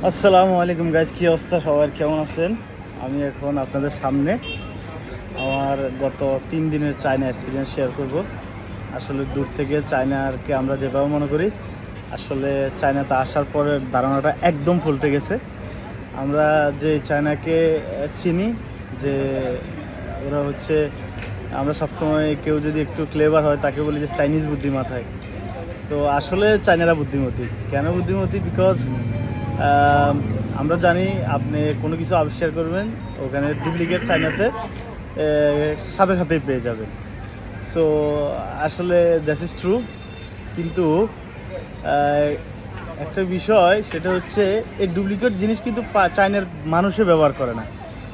আসসালামু আলাইকুম গাইজ, কি অবস্থা সবার, কেমন আছেন? আমি এখন আপনাদের সামনে আমার গত 3 দিনের চায়না এক্সপিরিয়েন্স শেয়ার করব। আসলে দূর থেকে চায়নাকে আমরা যেভাবে মনে করি, আসলে চায়নাতে আসার পরের ধারণাটা একদম পাল্টে গেছে। আমরা যে চায়নাকে চিনি, যে ওরা হচ্ছে, আমরা সবসময় কেউ যদি একটু ক্লেভার হয় তাকে বলি যে চাইনিজ বুদ্ধিমাথায়। তো আসলে চায়নারা বুদ্ধিমতী। কেন বুদ্ধিমতী? বিকজ আমরা জানি আপনি কোনো কিছু আবিষ্কার করবেন, ওখানে ডুপ্লিকেট চায়নাতে সাথে সাথেই পেয়ে যাবেন। সো আসলে দ্যাট ইজ ট্রু। কিন্তু একটা বিষয়, সেটা হচ্ছে এই ডুপ্লিকেট জিনিস কিন্তু চায়নার মানুষে ব্যবহার করে না,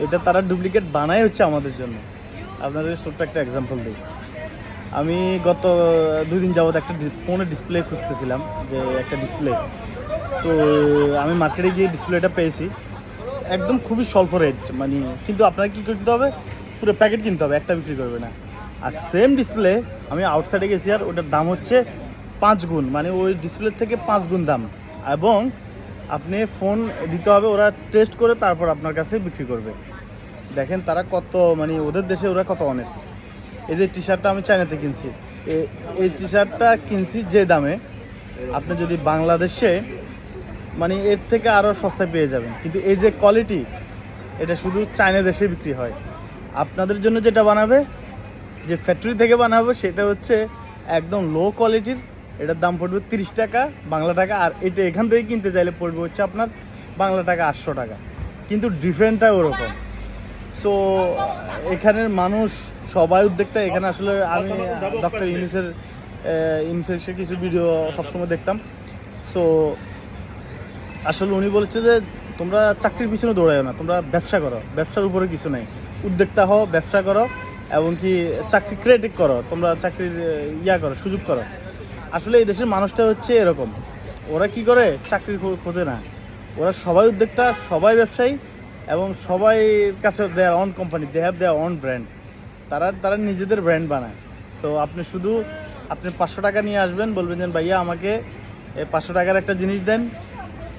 এটা তারা ডুপ্লিকেট বানায় হচ্ছে আমাদের জন্য। আপনাদের ছোট্ট একটা এক্সাম্পল দিই। আমি গত 2 দিন যাবত একটা ফোনের ডিসপ্লে খুঁজতেছিলাম, যে একটা ডিসপ্লে। তো আমি মার্কেটে গিয়ে ডিসপ্লেটা পেয়েছি, একদম খুবই স্বল্প রেট, মানে কিন্তু আপনাকে কী করতে হবে, পুরো প্যাকেট কিনতে হবে, একটা বিক্রি করবে না। আর সেম ডিসপ্লে আমি আউটসাইডে গেছি, আর ওটার দাম হচ্ছে 5 গুণ, মানে ওই ডিসপ্লের থেকে 5 গুণ দাম। এবং আপনি ফোন দিতে হবে, ওরা টেস্ট করে তারপর আপনার কাছে বিক্রি করবে। দেখেন তারা কত, মানে ওদের দেশে ওরা কত অনেস্ট। এই যে টি শার্টটা আমি চায়নাতে কিনছি, এই টি শার্টটা কিনছি যে দামে, আপনি যদি বাংলাদেশে মানে এর থেকে আরও সস্তায় পেয়ে যাবেন। কিন্তু এই যে কোয়ালিটি, এটা শুধু চায়না দেশে বিক্রি হয়। আপনাদের জন্য যেটা বানাবে, যে ফ্যাক্টরি থেকে বানাবে, সেটা হচ্ছে একদম লো কোয়ালিটির। এটার দাম পড়বে 30 টাকা বাংলা টাকা, আর এটা এখান থেকে কিনতে চাইলে পড়বে হচ্ছে আপনার বাংলা টাকা 800 টাকা। কিন্তু ডিফারেন্টটা ওরকম। সো এখানের মানুষ সবাই উদ্যোক্তা। এখানে আসলে আমি ডক্টর ইউনিসের ইনফেকশন কিছু ভিডিও সবসময় দেখতাম। সো আসলে উনি বলেছে যে তোমরা চাকরির পিছনে দৌড়াও না, তোমরা ব্যবসা করো, ব্যবসার উপরে কিছু নেই, উদ্যোক্তা হও, ব্যবসা করো, এবং কি চাকরি ক্রিয়েটিভ করো, তোমরা চাকরির করো, সুযোগ করো। আসলে এই দেশের মানুষটা হচ্ছে এরকম। ওরা কি করে, চাকরি খোঁজে না, ওরা সবাই উদ্যোক্তা, সবাই ব্যবসায়ী, এবং সবাই কাছে their own company, they have their own brand. তারা নিজেদের ব্র্যান্ড বানায়। তো আপনি 500 টাকা নিয়ে আসবেন, বলবেন যে ভাইয়া আমাকে 500 টাকার একটা জিনিস দেন,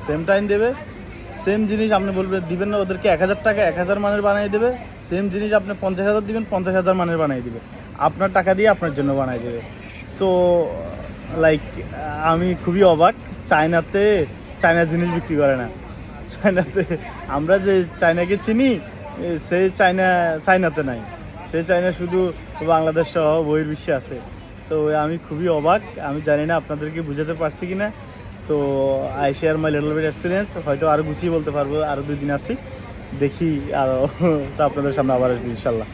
সেম টাইম দেবে। সেম জিনিস আপনি দিবেন না ওদেরকে 1000 টাকা 1000 মানের বানিয়ে দেবে। সেম জিনিস আপনি 50,000 দিবেন, 50,000 মানের বানিয়ে দিবে, আপনার টাকা দিয়ে আপনার জন্য বানিয়ে দেবে। সো লাইক আমি খুবই অবাক, চায়না জিনিস বিক্রি করে না। চায়নাতে আমরা যে চায়নাকে চিনি, সেই চায়নাতে নাই। সেই চায়না শুধু বাংলাদেশ সহ বহির্বিশ্বে আছে। তো আমি খুবই অবাক, আমি জানি না আপনাদেরকে বুঝাতে পারছি কিনা। So I share my little bit experience. হয়তো আরও গুছিয়ে বলতে পারবো, আরও 2 দিন আছি, দেখি আরও তো আপনাদের সামনে আবার আসবো ইনশাল্লাহ।